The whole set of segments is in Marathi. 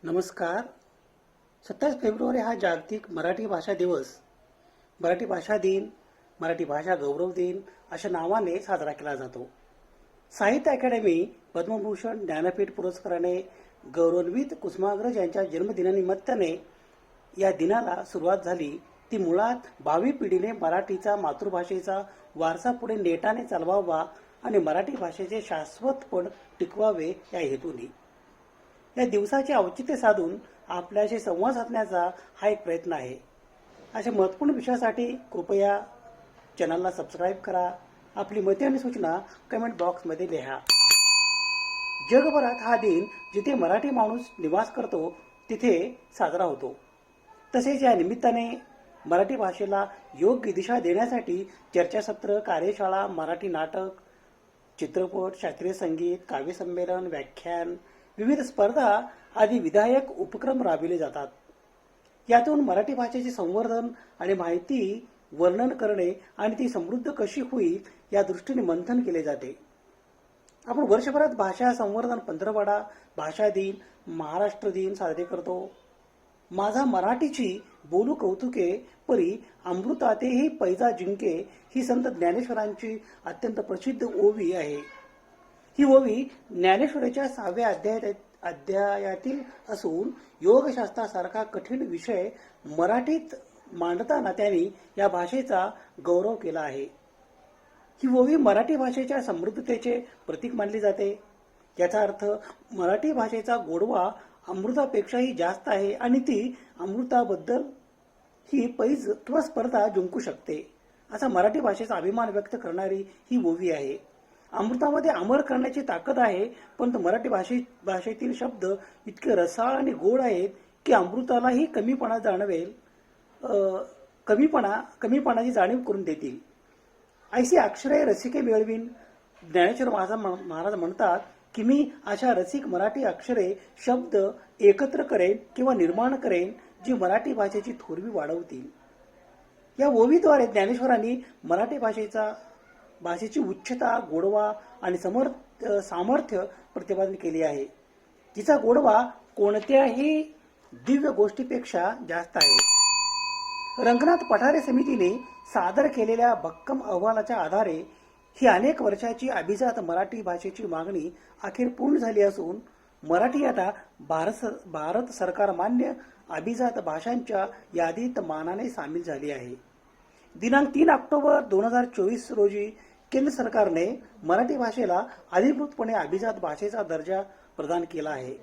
नमस्कार. 27 फेब्रुवारी हा जागतिक मराठी भाषा दिवस, मराठी भाषा दिन, मराठी भाषा गौरव दिन अशा नावाने साजरा केला जातो. साहित्य अकादमी पद्मभूषण ज्ञानपीठ पुरस्काराने गौरवान्वित कुसुमाग्रज यांच्या जन्मदिनानिमित्ताने या दिनाला सुरुवात झाली. ती मुळात भावी पिढीने मराठीचा मातृभाषेचा वारसा पुढे नेटाने चालवावा आणि मराठी भाषेचे शाश्वतपण टिकवावे या हेतूने. या दिवसाचे औचित्य साधून आपल्याशी संवाद साधण्याचा हा एक प्रयत्न आहे. अशा महत्त्वपूर्ण विषयासाठी कृपया चॅनलला सबस्क्राईब करा. आपली मते आणि सूचना कमेंट बॉक्समध्ये लिहा. जगभरात हा दिन जिथे मराठी माणूस निवास करतो तिथे साजरा होतो. तसेच या निमित्ताने मराठी भाषेला योग्य दिशा देण्यासाठी चर्चासत्र, कार्यशाळा, मराठी नाटक, चित्रपट, शास्त्रीय संगीत, काव्यसंमेलन, व्याख्यान, विविध स्पर्धा आदी विधायक उपक्रम राबविले जातात. यातून मराठी भाषेचे संवर्धन आणि माहिती वर्णन करणे आणि ती समृद्ध कशी होईल या दृष्टीने मंथन केले जाते. आपण वर्षभरात भाषा संवर्धन पंधरवडा, भाषा दिन, महाराष्ट्र दिन साजरे करतो. माझा मराठीची बोलू कौतुके परी अमृतातेही पैजा जिंके ही संत ज्ञानेश्वरांची अत्यंत प्रसिद्ध ओवी आहे. ही ओवी ज्ञानेश्वराच्या 6व्या अध्यायातील असून योगशास्त्रासारखा कठीण विषय मराठीत मांडताना त्यांनी या भाषेचा गौरव केला आहे. ही ओवी मराठी भाषेच्या समृद्धतेचे प्रतीक मानली जाते. याचा अर्थ मराठी भाषेचा गोडवा अमृतापेक्षाही जास्त आहे आणि ती अमृताबद्दल ही पैज किंवा स्पर्धा जिंकू शकते असा मराठी भाषेचा अभिमान व्यक्त करणारी ही ओवी आहे. अमृतामध्ये अमर करण्याची ताकद आहे, परंतु मराठी भाषेतील शब्द इतके रसाळ आणि गोड आहेत की अमृतालाही कमीपणा जाणवेल, कमीपणाची जाणीव करून देतील. ऐसी अक्षरे रसिके मिळवीन. ज्ञानेश्वर महाराज म्हणतात की मी अशा रसिक मराठी अक्षरे शब्द एकत्र करेन किंवा निर्माण करेन जी मराठी भाषेची थोरवी वाढवतील. या ओवीद्वारे ज्ञानेश्वरांनी मराठी भाषेची उच्चता, गोडवा आणि सामर्थ्य प्रतिपादन केले आहे. तिचा गोडवा कोणत्याही दिव्य गोष्टीपेक्षा जास्त आहे. रंगनाथ पठारे समितीने सादर केलेल्या भक्कम अहवालाच्या आधारे ही अनेक वर्षाची अभिजात मराठी भाषेची मागणी अखेर पूर्ण झाली असून मराठी आता भारत सरकार मान्य अभिजात भाषांच्या यादीत मानाने सामील झाली आहे. दिनांक 3 ऑक्टोबर 2024 रोजी केंद्र सरकारने मराठी भाषेला अधिकृतपणे अभिजात भाषेचा दर्जा प्रदान केला आहे.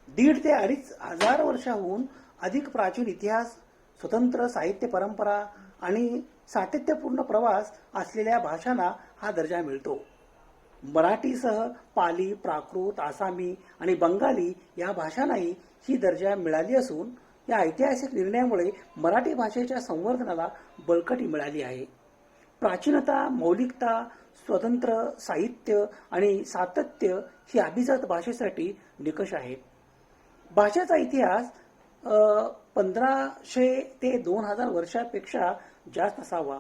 1.5 ते 2.5 हजार वर्षांहून अधिक प्राचीन इतिहास, स्वतंत्र साहित्य परंपरा आणि सातत्यपूर्ण प्रवास असलेल्या भाषांना हा दर्जा मिळतो. मराठीसह पाली, प्राकृत, आसामी आणि बंगाली या भाषांनाही ही दर्जा मिळाली असून या ऐतिहासिक निर्णयामुळे मराठी भाषेच्या संवर्धनाला बळकटी मिळाली आहे. प्राचीनता, मौलिकता, स्वतंत्र साहित्य आणि सातत्य ही अभिजात भाषेसाठी निकष आहेत. भाषेचा इतिहास 1500 ते 2000 वर्षापेक्षा जास्त असावा.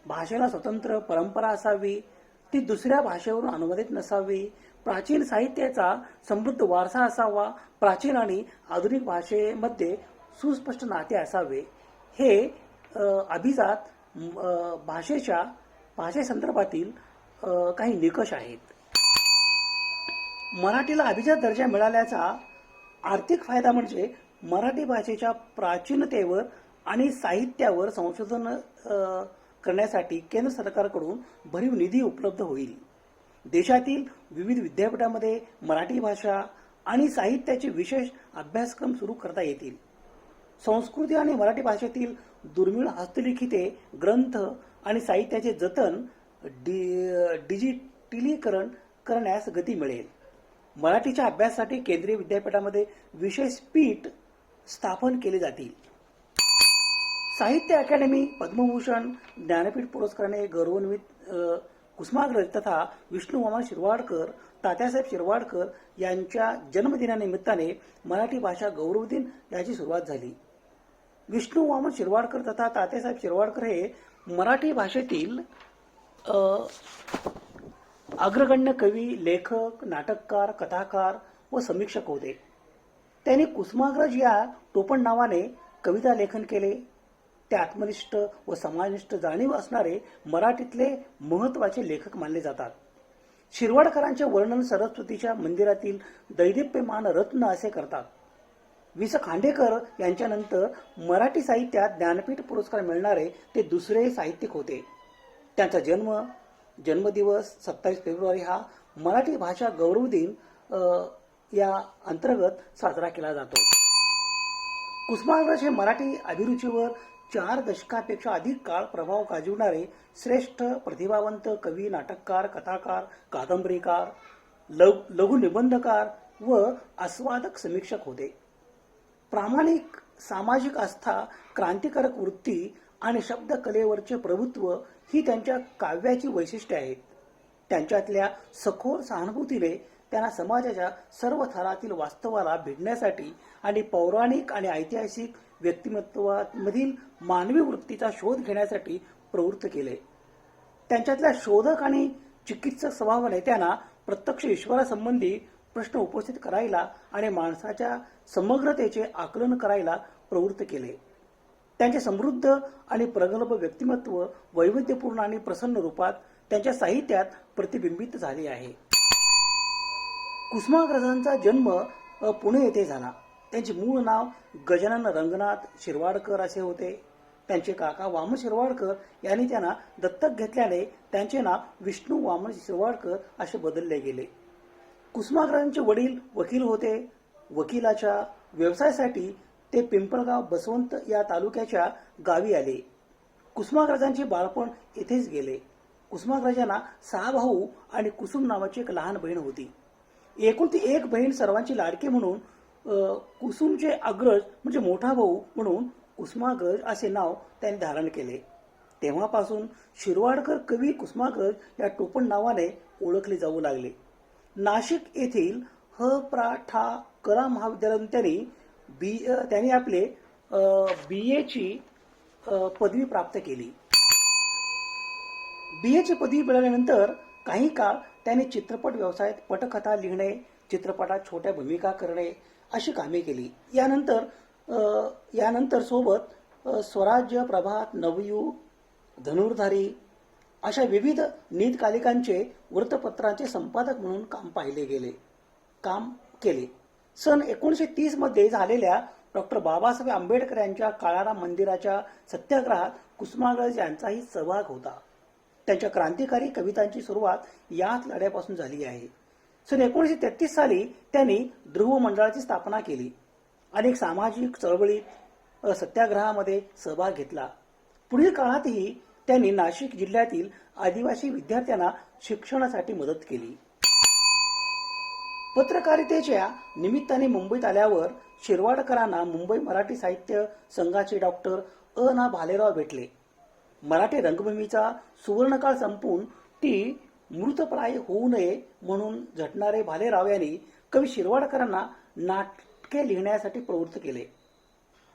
भाषेला स्वतंत्र परंपरा असावी. ती दुसऱ्या भाषेवरून अनुवादित नसावी. प्राचीन साहित्याचा समृद्ध वारसा असावा. प्राचीन आणि आधुनिक भाषेमध्ये सुस्पष्ट नाते असावे. हे अभिजात भाषेसंदर्भातील काही निकष आहेत. मराठीला अभिजात दर्जा मिळाल्याचा आर्थिक फायदा म्हणजे मराठी भाषेच्या प्राचीनतेवर आणि साहित्यावर संशोधन करण्यासाठी केंद्र सरकारकडून भरीव निधी उपलब्ध होईल. देशातील विविध विद्यापीठांमध्ये मराठी भाषा आणि साहित्याचे विशेष अभ्यासक्रम सुरू करता येतील. संस्कृती आणि मराठी भाषेतील दुर्मिळ हस्तलिखिते, ग्रंथ आणि साहित्याचे जतन डिजिटलीकरण करण्यास गती मिळेल. मराठीच्या अभ्यासासाठी केंद्रीय विद्यापीठामध्ये विशेष पीठ स्थापन केले जातील. साहित्य अकादमी पद्मभूषण ज्ञानपीठ पुरस्काराने गौरवान्वित कुसुमाग्रज तथा विष्णू वामन शिरवाडकर, तात्यासाहेब शिरवाडकर यांच्या जन्मदिनानिमित्ताने मराठी भाषा गौरव दिन याची सुरुवात झाली. विष्णू वामन शिरवाडकर तथा तात्यासाहेब शिरवाडकर हे मराठी भाषेतील अग्रगण्य कवी, लेखक, नाटककार, कथाकार व समीक्षक होते. त्यांनी कुसुमाग्रज या टोपण नावाने कविता लेखन केले. ते आत्मनिष्ठ व समाजनिष्ठ जाणीव असणारे मराठीतले महत्वाचे लेखक मानले जातात. शिरवाडकरांचे वर्णन सरस्वतीच्या मंदिरातील दैदिप्यमान रत्न असे करतात. वि. स. खांडेकर यांच्यानंतर मराठी साहित्यात ज्ञानपीठ पुरस्कार मिळणारे ते दुसरे साहित्यिक होते. त्यांचा जन्मदिवस 27 फेब्रुवारी हा मराठी भाषा गौरव दिन या अंतर्गत साजरा केला जातो. कुसुमाग्रज हे मराठी अभिरुचीवर 4 दशकापेक्षा अधिक काळ प्रभाव गाजविणारे श्रेष्ठ प्रतिभावंत कवी, नाटककार, कथाकार, कादंबरीकार, लघुनिबंधकार व आस्वादक समीक्षक होते. प्रामाणिक सामाजिक आस्था, क्रांतिकारक वृत्ती आणि शब्दकलेवरचे प्रभुत्व ही त्यांच्या काव्याची वैशिष्ट्ये आहेत. त्यांच्यातल्या सखोल सहानुभूतीने त्यांना समाजाच्या सर्व थरातील वास्तवाला भिडण्यासाठी आणि पौराणिक आणि ऐतिहासिक व्यक्तिमत्वामधील मानवी वृत्तीचा शोध घेण्यासाठी प्रवृत्त केले. त्यांच्यातल्या शोधक आणि चिकित्सक स्वभावाने त्यांना प्रत्यक्ष ईश्वरासंबंधी प्रश्न उपस्थित करायला आणि माणसाच्या समग्रतेचे आकलन करायला प्रवृत्त केले. त्यांचे समृद्ध आणि प्रगल्भ व्यक्तिमत्व वैविध्यपूर्ण आणि प्रसन्न रूपात त्यांच्या साहित्यात प्रतिबिंबित झाले आहे. कुसुमाग्रजांचा जन्म पुणे येथे झाला. त्यांचे मूळ नाव गजानन रंगनाथ शिरवाडकर असे होते. त्यांचे काका वामन शिरवाडकर यांनी त्यांना दत्तक घेतल्याने त्यांचे नाव विष्णू वामन शिरवाडकर असे बदलले गेले. कुसुमाग्रजांचे वडील वकील होते. वकिलाच्या व्यवसायासाठी ते पिंपळगाव बसवंत या तालुक्याच्या गावी आले. कुसुमाग्रजांचे बाळपण येथेच गेले. कुसुमाग्रजांना 6 भाऊ आणि कुसुम नावाची एक लहान बहीण होती. एकुलती एक बहीण सर्वांची लाडकी म्हणून कुसुमचे अग्रज म्हणजे मोठा भाऊ म्हणून कुसुमाग्रज असे नाव त्यांनी धारण केले. तेव्हापासून शिरवाडकर कवी कुसुमाग्रज या टोपण नावाने ओळखले जाऊ लागले. नाशिक येथील ह.प्रा.ठा. कला महाविद्यालयातून त्यांनी आपले BA ची पदवी प्राप्त केली. BA ची पदवी मिळाल्यानंतर काही काळ त्यांनी चित्रपट व्यवसायात पटकथा लिहिणे, चित्रपटात छोट्या भूमिका करणे अशी कामे केली. यानंतर सोबत स्वराज्य, प्रभात, नवयुग, धनुर्धारी अशा विविध नियतकालिकांचे वृत्तपत्रांचे संपादक म्हणून काम केले. सन 1930 मध्ये झालेल्या डॉक्टर बाबासाहेब आंबेडकर यांच्या काळाराम मंदिराच्या सत्याग्रहात कुसुमाग्रज यांचाही सहभाग होता. त्यांच्या क्रांतिकारी कवितांची सुरुवात याच लढ्यापासून झाली आहे. सन 1933 साली त्यांनी ध्रुव मंडळाची स्थापना केली. अनेक सामाजिक चळवळीत सत्याग्रहामध्ये सहभाग घेतला. पुढील काळातही त्यांनी नाशिक जिल्ह्यातील आदिवासी विद्यार्थ्यांना शिक्षणासाठी मदत केली. पत्रकारितेच्या निमित्ताने मुंबईत आल्यावर शिरवाडकरांना मुंबई मराठी साहित्य संघाचे डॉक्टर ना भालेराव भेटले. मराठी रंगभूमीचा सुवर्णकाळ संपून ती मृतप्राय होऊ नये म्हणून झटणारे भालेराव यांनी कवी शिरवाडकरांना नाटके लिहिण्यासाठी प्रवृत्त केले.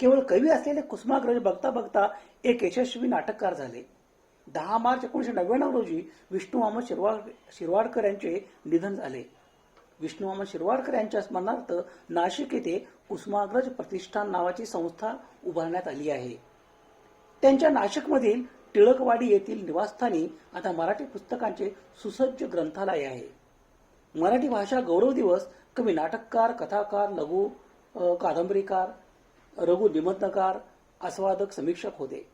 केवळ कवी असलेले कुसुमाग्रज बघता बघता एक यशस्वी नाटककार झाले. 10 मार्च 1999 रोजी विष्णू वामन शिरवाडकर यांचे निधन झाले. विष्णू वामन शिरवाडकर यांच्या स्मरणार्थ नाशिक येथे कुसुमाग्रज प्रतिष्ठान नावाची संस्था उभारण्यात आली आहे. त्यांच्या नाशिकमधील टिळकवाडी येथील निवासस्थानी आता मराठी पुस्तकांचे सुसज्ज ग्रंथालय आहे. मराठी भाषा गौरव दिवस कवी, नाटककार, कथाकार, लघु कादंबरीकार, लघु निबंधकार, आस्वादक, समीक्षक होते.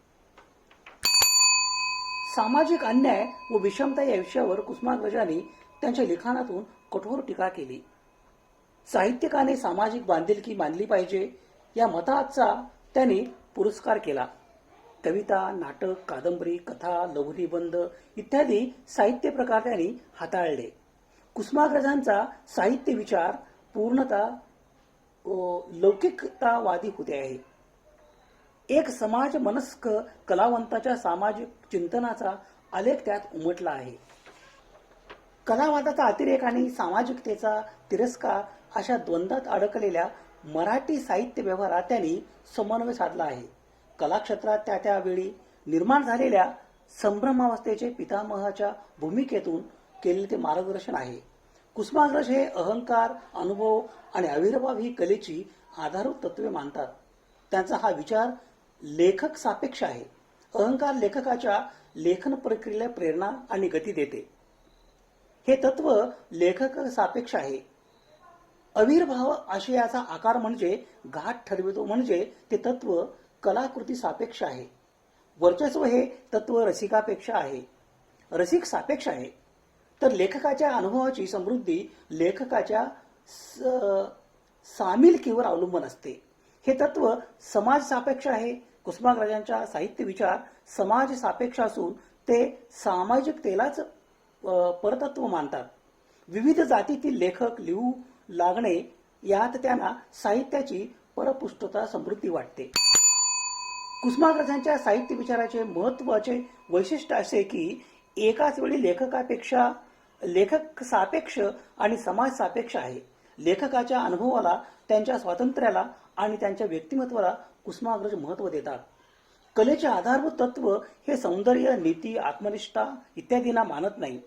सामाजिक अन्याय व विषमता या विषयावर कुसुमाग्रजांनी त्यांच्या लिखाणातून कठोर टीका केली. साहित्यिकाने सामाजिक बांधिलकी मानली पाहिजे या मताचा त्यांनी पुरस्कार केला. कविता, नाटक, कादंबरी, कथा, लघुनिबंध इत्यादी साहित्य प्रकार त्यांनी हाताळले. कुसुमाग्रजांचा साहित्य विचार पूर्णतः लौकिकतावादी होते आहे. एक समाज मनस्क कलावंताच्या सामाजिक चिंतनाचा आलेख त्यात उमटला आहे. कलावादाचा अतिरेक आणि सामाजिकतेचा तिरस्कार अशा द्वंद्वात अडकलेल्या मराठी साहित्य व्यवहारात त्यांनी समन्वय साधला आहे. कलाक्षेत्रात त्या वेळी निर्माण झालेल्या संभ्रमावस्थेचे पितामहाच्या भूमिकेतून केलेले ते मार्गदर्शन आहे. कुसुमाग्रज हे अहंकार, अनुभव आणि आविर्भाव ही कलेची आधारभूत तत्वे मानतात. त्यांचा हा विचार लेखक सापेक्ष आहे. अहंकार लेखकाच्या लेखन प्रक्रियेला प्रेरणा आणि गती देते. हे तत्व लेखक सापेक्ष आहे. अविर्भाव आशयाचा आकार म्हणजे घाट ठरवितो, म्हणजे ते तत्व कलाकृती सापेक्ष आहे. वर्चस्व हे तत्व रसिकापेक्षा आहे, रसिक सापेक्ष आहे. तर लेखकाच्या अनुभवाची समृद्धी लेखकाच्या सामिलकीवर अवलंबून असते. हे तत्व समाज सापेक्ष आहे. कुसुमाग्रजांच्या साहित्य विचार समाज सापेक्ष असून ते सामाजिकतेलाच परतत्व मानतात. विविध जातीतील लेखक लिहू लागणे यात त्यांना साहित्याची परपुष्टता समृद्धी वाटते. कुसुमाग्रजांच्या साहित्य विचाराचे महत्त्वाचे वैशिष्ट्य असे की एकाच वेळी लेखकापेक्षा लेखक सापेक्ष आणि समाज सापेक्ष आहे. लेखकाच्या अनुभवाला, त्यांच्या स्वातंत्र्याला आणि त्यांच्या व्यक्तिमत्वाला कुसुमाग्रज महत्त्व देतात. कलेचे आधारभूत तत्व हे सौंदर्य, नीती, आत्मनिष्ठा इत्यादींना मानत नाही.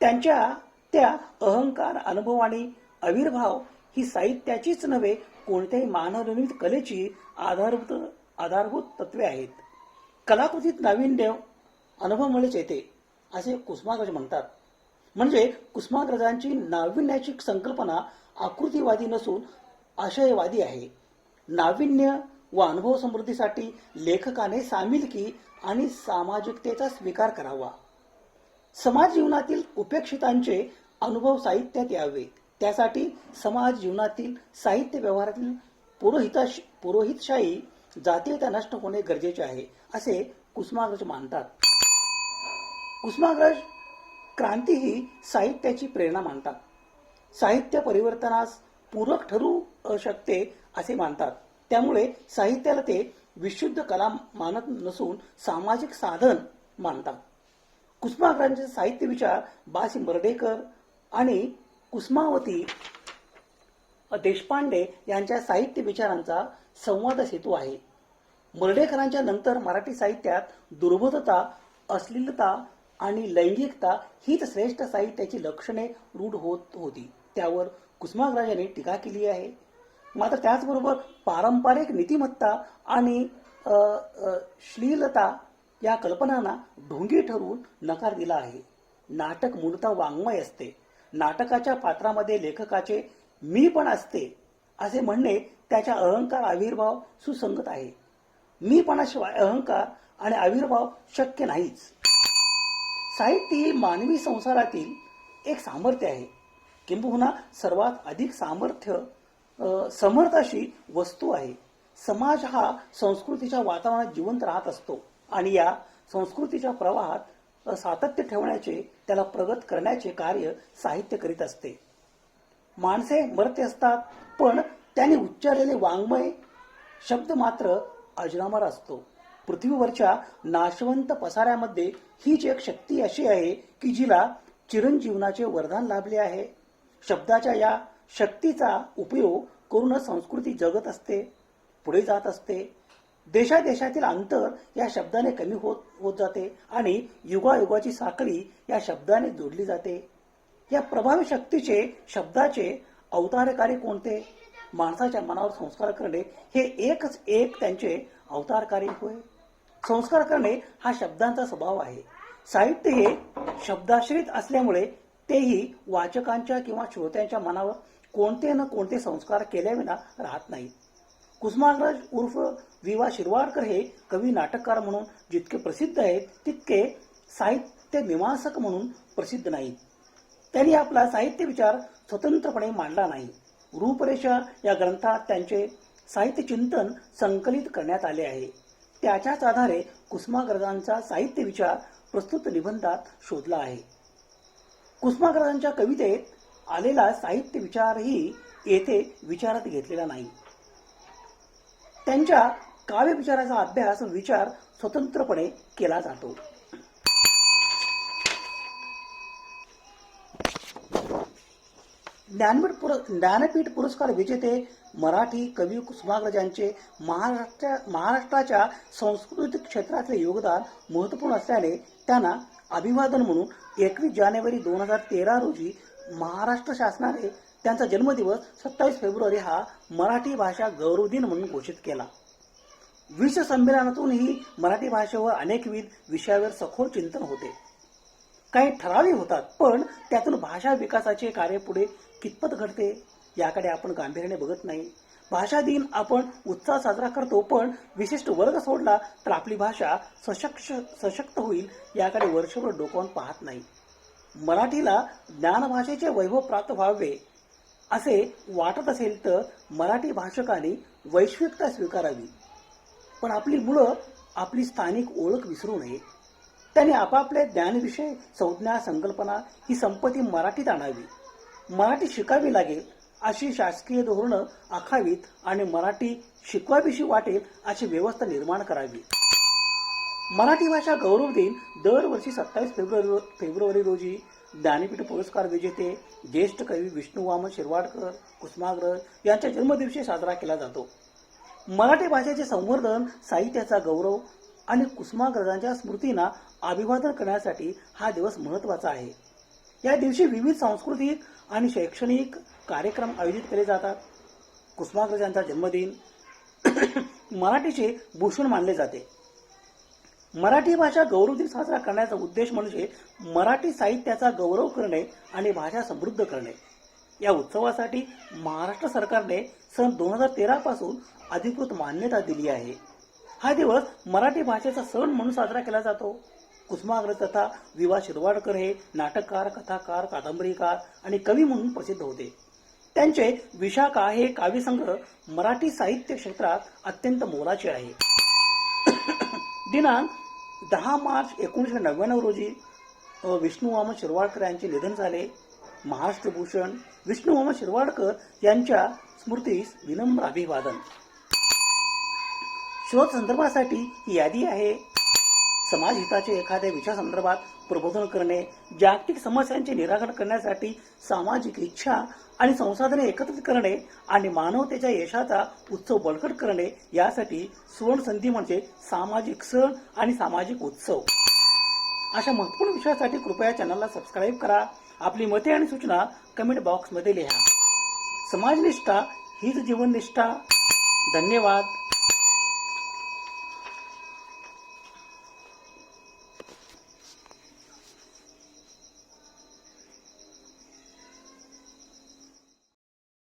त्यांच्या त्या अहंकार, अनुभव आणि आविर्भाव ही साहित्याचीच नव्हे, कोणत्याही मानवनिर्मित कलेची आधारभूत तत्वे आहेत. कलाकृतीत नाविन्य अनुभवामुळेच येते असे कुसुमाग्रज म्हणतात. म्हणजे कुसुमाग्रजांची नाविन्याची संकल्पना आकृतीवादी नसून आशयवादी आहे. नाविन्य व अनुभव समृद्धीसाठी लेखकाने सामिलकी आणि सामाजिकतेचा स्वीकार करावा. समाज जीवनातील उपेक्षितांचे अनुभव साहित्यात यावे, त्यासाठी समाज जीवनातील साहित्य व्यवहारातील पुरोहितशाही जातीयता नष्ट होणे गरजेचे आहे असे कुसुमाग्रज मानतात. कुसुमाग्रज क्रांती ही साहित्याची प्रेरणा मानतात. साहित्य परिवर्तनास पूरक ठरू शकते असे मानतात. त्यामुळे साहित्याला ते विशुद्ध कला मानत नसून सामाजिक साधन मानतात. कुसुमाग्रजांचे साहित्य विचार बासी मर्ढेकर आणि कुसुमावती देशपांडे यांच्या साहित्य विचारांचा संवाद सेतू आहे. मर्ढेकरांच्या नंतर मराठी साहित्यात दुर्बोधता, अश्लीलता आणि लैंगिकता हीच श्रेष्ठ साहित्याची लक्षणे रूढ होत होती. त्यावर कुसुमाग्रजांनी टीका केली आहे. मात्र त्याचबरोबर पारंपरिक नीतिमत्ता आणि श्लीलता या कल्पनांना ढोंगी ठरवून नकार दिला आहे. नाटक मूलतः वाङ्मय असते. नाटकाच्या पात्रामध्ये लेखकाचे मी पण असते असे म्हणणे त्याच्या अहंकार आविर्भाव सुसंगत आहे. मीपणाशिवाय अहंकार आणि आविर्भाव शक्य नाहीच. साहित्य ही मानवी संसारातील एक सामर्थ्य आहे, किंबहुना सर्वात अधिक समर्थ अशी वस्तू आहे. समाज हा संस्कृतीच्या वातावरणात जिवंत राहत असतो आणि या संस्कृतीच्या प्रवाहात सातत्य ठेवण्याचे, त्याला प्रगत करण्याचे कार्य साहित्य करीत असते. माणसे मरते असतात, पण त्यांनी उच्चारलेले वाङ्मय शब्द मात्र अजरामर असतो. पृथ्वीवरच्या नाशवंत पसाऱ्यामध्ये हीच एक शक्ती अशी आहे की जिला चिरंजीवनाचे वरदान लाभले आहे. शब्दाच्या या शक्तीचा उपयोग करूनच संस्कृती जगत असते, पुढे जात असते. देशादेशातील अंतर या शब्दाने कमी होत जाते आणि युगायुगाची साखळी या शब्दाने जोडली जाते. या प्रभावी शक्तीचे, शब्दाचे अवतारकारी कोणते? माणसाच्या मनावर संस्कार करणे हे एकच एक त्यांचे अवतारकारी होय. संस्कार करणे हा शब्दांचा स्वभाव आहे. साहित्य हे शब्दाश्रित असल्यामुळे तेही वाचकांच्या किंवा श्रोत्यांच्या मनावर कोणते न कोणते संस्कार केल्याविना राहत नाहीत. कुसुमाग्रज उर्फ वि.वा. शिरवाडकर हे कवी, नाटककार म्हणून जितके प्रसिद्ध आहेत तितके साहित्य मीमांसक म्हणून प्रसिद्ध नाहीत. त्यांनी आपला साहित्य विचार स्वतंत्रपणे मांडला नाही. रूपरेषा या ग्रंथात त्यांचे साहित्य चिंतन संकलित करण्यात आले आहे. त्याच्याच आधारे कुसुमाग्रजांचा साहित्य विचार प्रस्तुत निबंधात शोधला आहे. कुसुमाग्रजांच्या कवितेत आलेला साहित्य विचारही येथे विचारात घेतलेला नाही. त्यांच्या काव्य विचाराचा अभ्यास विचार स्वतंत्रपणे केला जातो. ज्ञानपीठ पुरस्कार विजेते मराठी कवी कुसुमाग्रजांचे महाराष्ट्राच्या सांस्कृतिक क्षेत्रातले योगदान महत्त्वपूर्ण असल्याने त्यांना अभिवादन म्हणून 21 जानेवारी 2013 रोजी महाराष्ट्र शासनाने त्यांचा जन्मदिवस 27 फेब्रुवारी हा मराठी भाषा गौरव दिन म्हणून घोषित केला. विश्व संमेलनातूनही मराठी भाषेवर अनेकविध विषयावर सखोल चिंतन होते. काही ठराविक होतात, पण त्यातून भाषा विकासाचे कार्य पुढे कितपत घडते याकडे आपण गांभीर्याने बघत नाही. भाषा दिन आपण उत्साह साजरा करतो, पण विशिष्ट वर्ग सोडला तर आपली भाषा सशक्त होईल याकडे वर्षभर डोकावून पाहत नाही. मराठीला ज्ञानभाषेचे वैभव प्राप्त व्हावे असे वाटत असेल तर मराठी भाषकांनी वैश्विकता स्वीकारावी, पण आपली मुळं, आपली स्थानिक ओळख विसरू नये. त्यांनी आपापले ज्ञानविषय, संज्ञा, संकल्पना ही संपत्ती मराठीत आणावी. मराठी शिकावी लागेल अशी शासकीय धोरणं आखावीत आणि मराठी शिकवावीशी वाटेल अशी व्यवस्था निर्माण करावी. मराठी भाषा गौरव दिन दरवर्षी 27 फेब्रुवारी रोजी ज्ञानपीठ पुरस्कार विजेते ज्येष्ठ कवी विष्णू वामन शिरवाडकर, कुसुमाग्रज यांच्या जन्मदिवशी साजरा केला जातो. मराठी भाषेचे संवर्धन, साहित्याचा गौरव आणि कुसुमाग्रजांच्या स्मृतींना अभिवादन करण्यासाठी हा दिवस महत्त्वाचा आहे. या दिवशी विविध सांस्कृतिक आणि शैक्षणिक कार्यक्रम आयोजित केले जातात. कुसुमाग्रजांचा जन्मदिन मराठीचे भूषण मानले जाते. मराठी भाषा गौरव दिन साजरा करण्याचा उद्देश म्हणजे मराठी साहित्याचा गौरव करणे आणि भाषा समृद्ध करणे. या उत्सवासाठी महाराष्ट्र सरकारने सन 2013 पासून अधिकृत मान्यता दिली आहे. हा दिवस मराठी भाषेचा सण म्हणून साजरा केला जातो. कुसुमाग्रज तथा विवा शिरवाडकर हे नाटककार, कथाकार, कादंबरीकार आणि कवी म्हणून प्रसिद्ध होते. त्यांचे विशाखा हे काव्यसंग्रह मराठी साहित्य क्षेत्रात अत्यंत मोलाचे आहे. दिनांक 10 मार्च 1999 रोजी विष्णू वामन शिरवाडकर यांचे निधन झाले. महाराष्ट्र भूषण विष्णू वामन शिरवाडकर यांच्या स्मृतीस विनम्र अभिवादन. शोध संदर्भासाठी ही यादी आहे. समाज हिताचे एखाद्या विषयासंदर्भात प्रबोधन करणे, जागतिक समस्यांचे निराकरण करण्यासाठी सामाजिक इच्छा आणि संसाधने एकत्रित करणे आणि मानवतेच्या यशाचा उत्सव बळकट करणे यासाठी सुवर्ण संधी म्हणजे सामाजिक सण आणि सामाजिक उत्सव. अशा महत्त्वपूर्ण विषयासाठी कृपया चॅनलला सबस्क्राईब करा. आपली मते आणि सूचना कमेंट बॉक्समध्ये लिहा. समाजनिष्ठा हीच जीवननिष्ठा. धन्यवाद.